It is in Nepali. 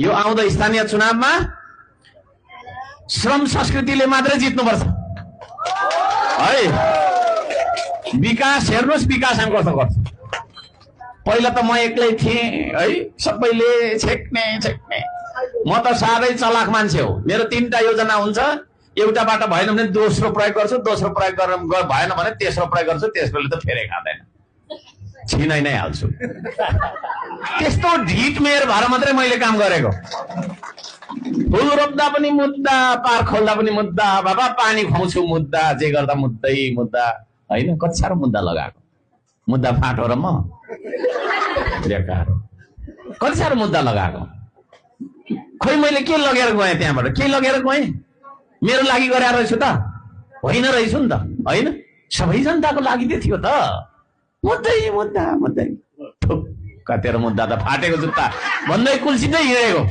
यो आउँदो स्थानीय चुनावमा श्रम संस्कृतिले मात्रै जित्नुपर्छ है। विकास हेर्नुहोस्, विकास हामी कस्तो गर्छ। पहिला त म एक्लै थिएँ है, सबैले छेक्ने छेक्ने। म त साह्रै चलाक मान्छे हो। मेरो 3टा योजना हुन्छ, एउटाबाट भएन भने दोस्रो प्रयोग गर्छु, दोस्रो प्रयोग भएन भने तेस्रो प्रयोग गर्छु, तेस्रोले त फेरै खाँदैन, छिनाइ नै हाल्छु। त्यस्तो ढिटमेर भएर मात्रै मैले काम गरेको। फुल रोप्दा पनि मुद्दा, पार खोल्दा पनि मुद्दा, बाबा पानी खुवाउँछु मुद्दा, जे गर्दा मुद्दै मुद्दा होइन। कति साह्रो मुद्दा लगाएको, मुद्दा फाटो र म बेकार, कति साह्रो मुद्दा लगाएको। खोइ मैले के लगेर गएँ त्यहाँबाट, के लगेर गएँ? मेरो लागि गरेर रहेछु त होइन रहेछु नि त, होइन सबै जनताको लागि त थियो त। मुद्दै मुद्दा मुद्दै, ठुक्का तेरो मुद्दा त फाटेको जुत्ता भन्दै कुल्सिँदै हिँडेको।